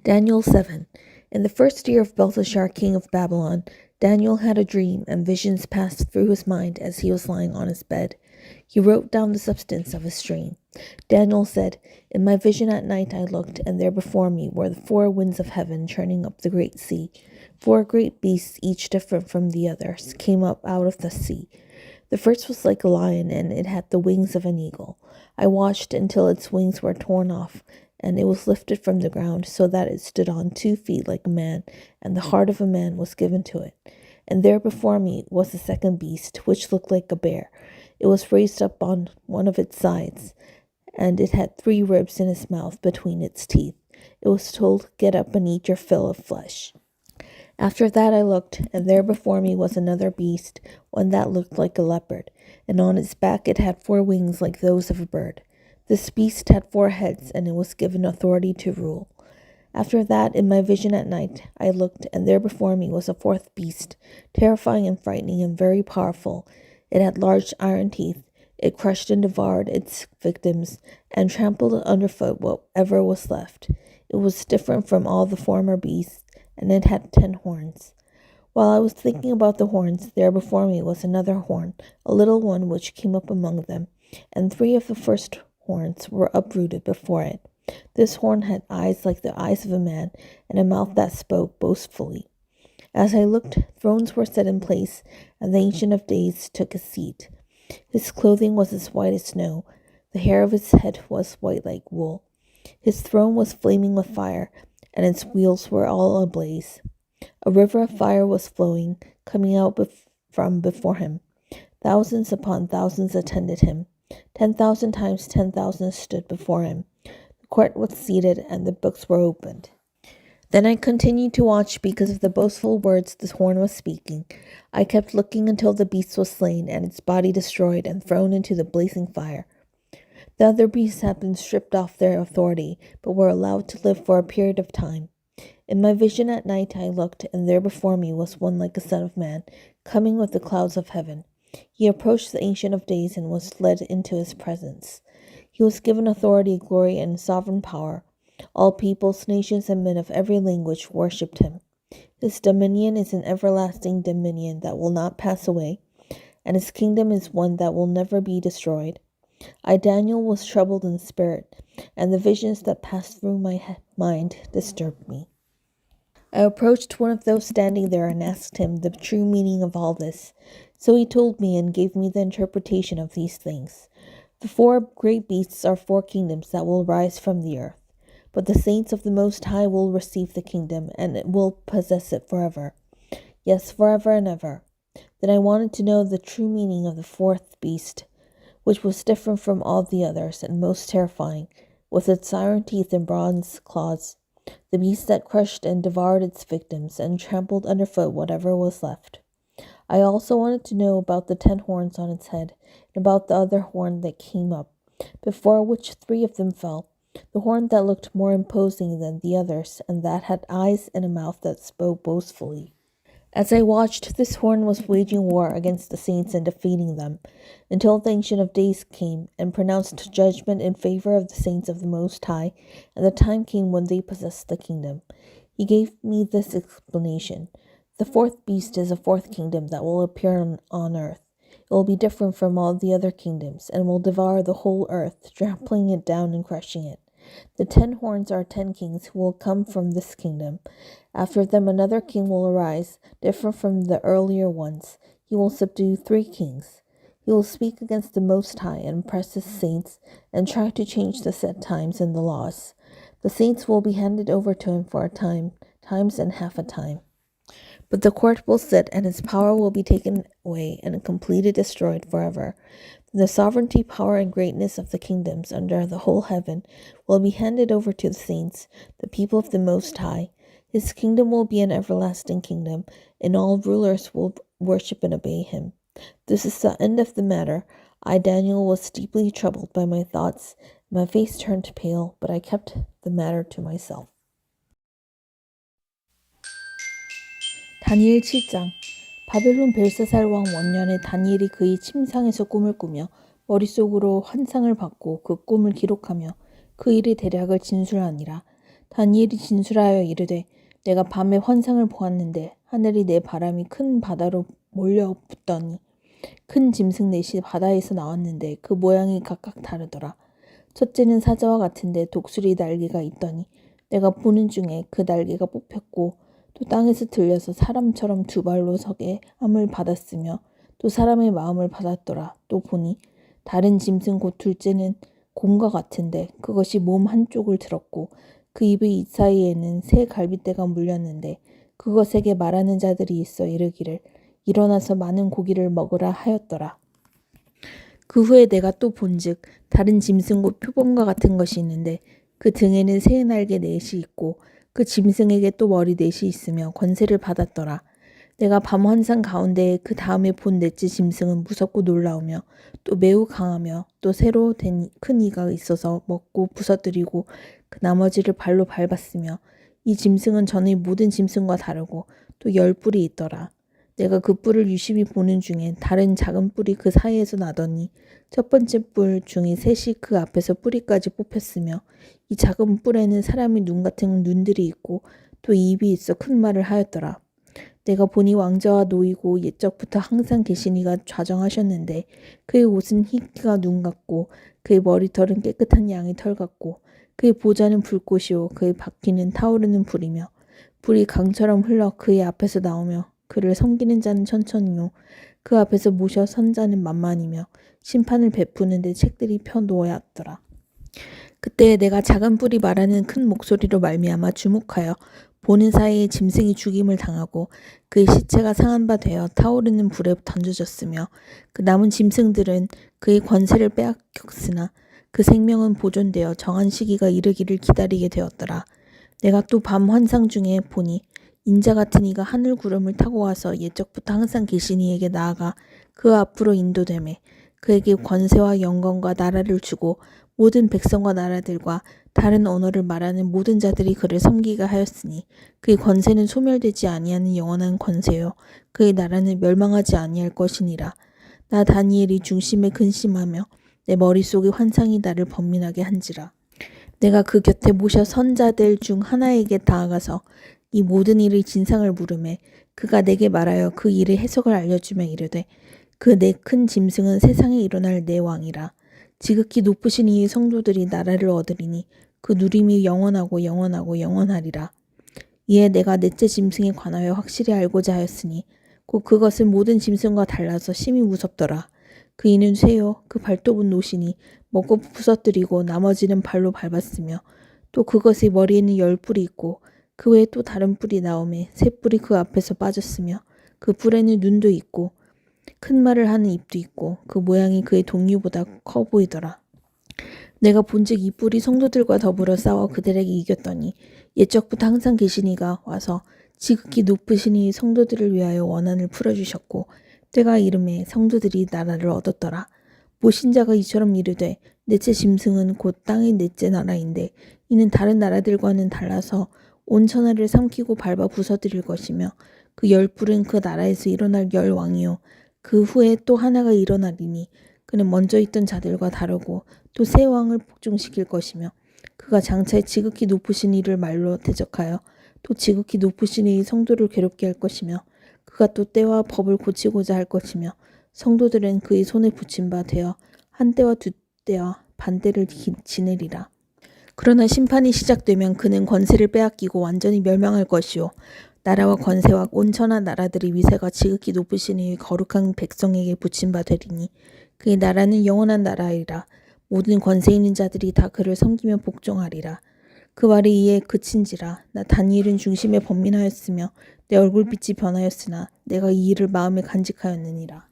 Daniel 7. In the first year of Belteshazzar, king of Babylon, Daniel had a dream, and visions passed through his mind as he was lying on his bed. He wrote down the substance of his dream. Daniel said, In my vision at night I looked, and there before me were the four winds of heaven churning up the great sea. Four great beasts, each different from the others, came up out of the sea. The first was like a lion, and it had the wings of an eagle. I watched until its wings were torn off, and it was lifted from the ground, so that it stood on 2 feet like a man, and the heart of a man was given to it. And there before me was the second beast, which looked like a bear. It was raised up on one of its sides, and it had 3 ribs in its mouth between its teeth. It was told, Get up and eat your fill of flesh. After that I looked, and there before me was another beast, one that looked like a leopard, and on its back it had 4 wings like those of a bird. This beast had 4 heads, and it was given authority to rule. After that, in my vision at night, I looked, and there before me was a 4th beast, terrifying and frightening and very powerful. It had large iron teeth. It crushed and devoured its victims, and trampled underfoot whatever was left. It was different from all the former beasts, and it had 10 horns. While I was thinking about the horns, there before me was another horn, a little one which came up among them, and 3 of the first horns were uprooted before it. This horn had eyes like the eyes of a man, and a mouth that spoke boastfully. As I looked, thrones were set in place, and the Ancient of Days took a seat. His clothing was as white as snow. The hair of his head was white like wool. His throne was flaming with fire, and its wheels were all ablaze. A river of fire was flowing, coming out from before him. Thousands upon thousands attended him. 10,000 times 10,000 stood before him. The court was seated, and the books were opened. Then I continued to watch because of the boastful words the horn was speaking. I kept looking until the beast was slain, and its body destroyed and thrown into the blazing fire. The other beasts had been stripped off their authority, but were allowed to live for a period of time. In my vision at night I looked, and there before me was one like a son of man, coming with the clouds of heaven. He approached the Ancient of Days and was led into his presence. He was given authority, glory, and sovereign power. All peoples, nations, and men of every language worshipped him. His dominion is an everlasting dominion that will not pass away, and his kingdom is one that will never be destroyed. I, Daniel, was troubled in spirit, and the visions that passed through my mind disturbed me. I approached one of those standing there and asked him the true meaning of all this. So he told me and gave me the interpretation of these things. The 4 great beasts are 4 kingdoms that will rise from the earth. But the saints of the Most High will receive the kingdom, and it will possess it forever. Yes, forever and ever. Then I wanted to know the true meaning of the 4th beast, which was different from all the others and most terrifying, with its iron teeth and bronze claws. The beast that crushed and devoured its victims and trampled underfoot whatever was left. I also wanted to know about the 10 horns on its head, and about the other horn that came up, before which 3 of them fell. The horn that looked more imposing than the others, and that had eyes and a mouth that spoke boastfully. As I watched, this horn was waging war against the saints and defeating them, until the Ancient of Days came and pronounced judgment in favor of the saints of the Most High, and the time came when they possessed the kingdom. He gave me this explanation. The 4th beast is a 4th kingdom that will appear on earth. It will be different from all the other kingdoms, and will devour the whole earth, trampling it down and crushing it. The 10 horns are 10 kings who will come from this kingdom. After them another king will arise, different from the earlier ones. He will subdue 3 kings. He will speak against the Most High and oppress his saints, and try to change the set times and the laws. The saints will be handed over to him for a time, times and half a time. But the court will sit, and his power will be taken away and completely destroyed forever. The sovereignty, power, and greatness of the kingdoms under the whole heaven will be handed over to the saints, the people of the Most High. His kingdom will be an everlasting kingdom, and all rulers will worship and obey him. This is the end of the matter. I, Daniel, was deeply troubled by my thoughts. My face turned pale, but I kept the matter to myself. 다니엘 7장. 바벨론 벨사살 왕 원년에 다니엘이 그의 침상에서 꿈을 꾸며 머릿속으로 환상을 받고 그 꿈을 기록하며 그 일의 대략을 진술하니라. 다니엘이 진술하여 이르되 내가 밤에 환상을 보았는데 하늘이 내 바람이 큰 바다로 몰려붙더니 큰 짐승 넷이 바다에서 나왔는데 그 모양이 각각 다르더라. 첫째는 사자와 같은데 독수리 날개가 있더니 내가 보는 중에 그 날개가 뽑혔고 또 땅에서 들려서 사람처럼 두 발로 서게 함을 받았으며 또 사람의 마음을 받았더라. 또 보니 다른 짐승 곧 둘째는 곰과 같은데 그것이 몸 한쪽을 들었고 그 입의 사이에는 새 갈빗대가 물렸는데 그것에게 말하는 자들이 있어 이르기를 일어나서 많은 고기를 먹으라 하였더라. 그 후에 내가 또 본즉 다른 짐승 곧 표범과 같은 것이 있는데 그 등에는 새 날개 넷이 있고 그 짐승에게 또 머리 넷이 있으며 권세를 받았더라. 내가 밤 환상 가운데 그 다음에 본 넷째 짐승은 무섭고 놀라우며 또 매우 강하며 또 새로 된 큰 이가 있어서 먹고 부서뜨리고 그 나머지를 발로 밟았으며 이 짐승은 전의 모든 짐승과 다르고 또 10뿔이 있더라. 내가 그 뿔을 유심히 보는 중에 다른 작은 뿔이 그 사이에서 나더니 첫 번째 뿔 중에 셋이 그 앞에서 뿌리까지 뽑혔으며 이 작은 뿔에는 사람의 눈 같은 눈들이 있고 또 입이 있어 큰 말을 하였더라. 내가 보니 왕자와 노이고 옛적부터 항상 계신 이가 좌정하셨는데 그의 옷은 희기가 눈 같고 그의 머리털은 깨끗한 양의 털 같고 그의 보좌는 불꽃이요 그의 바퀴는 타오르는 불이며 불이 강처럼 흘러 그의 앞에서 나오며 그를 섬기는 자는 천천히요 그 앞에서 모셔 선 자는 만만이며 심판을 베푸는데 책들이 펴 놓았더라. 그때 내가 작은 뿔이 말하는 큰 목소리로 말미암아 주목하여 보는 사이에 짐승이 죽임을 당하고 그의 시체가 상한 바 되어 타오르는 불에 던져졌으며 그 남은 짐승들은 그의 권세를 빼앗겼으나 그 생명은 보존되어 정한 시기가 이르기를 기다리게 되었더라. 내가 또 밤 환상 중에 보니 인자 같은 이가 하늘 구름을 타고 와서 옛적부터 항상 계신 이에게 나아가 그 앞으로 인도되매 그에게 권세와 영광과 나라를 주고 모든 백성과 나라들과 다른 언어를 말하는 모든 자들이 그를 섬기게 하였으니 그의 권세는 소멸되지 아니하는 영원한 권세요 그의 나라는 멸망하지 아니할 것이니라. 나 다니엘이 중심에 근심하며 내 머릿속의 환상이 나를 번민하게 한지라. 내가 그 곁에 모셔 선 자들 중 하나에게 다가가서 이 모든 일의 진상을 물으매 그가 내게 말하여 그 일의 해석을 알려주며 이르되 그 네 큰 짐승은 세상에 일어날 네 왕이라. 지극히 높으신 이의 성도들이 나라를 얻으리니 그 누림이 영원하고 영원하고 영원하리라. 이에 내가 넷째 짐승에 관하여 확실히 알고자 하였으니 곧 그것은 모든 짐승과 달라서 심히 무섭더라. 그 이는 쇠요 그 발톱은 노시니 먹고 부서뜨리고 나머지는 발로 밟았으며 또 그것의 머리에는 10뿔이 있고 그 외에 또 다른 뿔이 나오매 새 뿔이 그 앞에서 빠졌으며 그 뿔에는 눈도 있고 큰 말을 하는 입도 있고 그 모양이 그의 동류보다 커 보이더라. 내가 본즉 이 뿔이 성도들과 더불어 싸워 그들에게 이겼더니 옛적부터 항상 계신 이가 와서 지극히 높으신 이 성도들을 위하여 원한을 풀어주셨고 때가 이름에 성도들이 나라를 얻었더라. 모신 자가 이처럼 이르되 넷째 짐승은 곧 땅의 넷째 나라인데 이는 다른 나라들과는 달라서 온 천하를 삼키고 밟아 부서뜨릴 것이며 그 10뿔은 그 나라에서 일어날 10왕이요 그 후에 또 하나가 일어나리니 그는 먼저 있던 자들과 다르고 또 새 왕을 복종시킬 것이며 그가 장차에 지극히 높으신 이를 말로 대적하여 또 지극히 높으신 이의 성도를 괴롭게 할 것이며 그가 또 때와 법을 고치고자 할 것이며 성도들은 그의 손에 붙임 바 되어 한 때와 두 때와 반 때를 지내리라. 그러나 심판이 시작되면 그는 권세를 빼앗기고 완전히 멸망할 것이요 나라와 권세와 온 천하 나라들의 위세가 지극히 높으신 이의 거룩한 백성에게 붙임 바 되리니 그의 나라는 영원한 나라이라. 모든 권세 있는 자들이 다 그를 섬기며 복종하리라. 그 말이 이에 그친지라. 나 다니엘은 중심에 번민하였으며 내 얼굴빛이 변하였으나 내가 이 일을 마음에 간직하였느니라.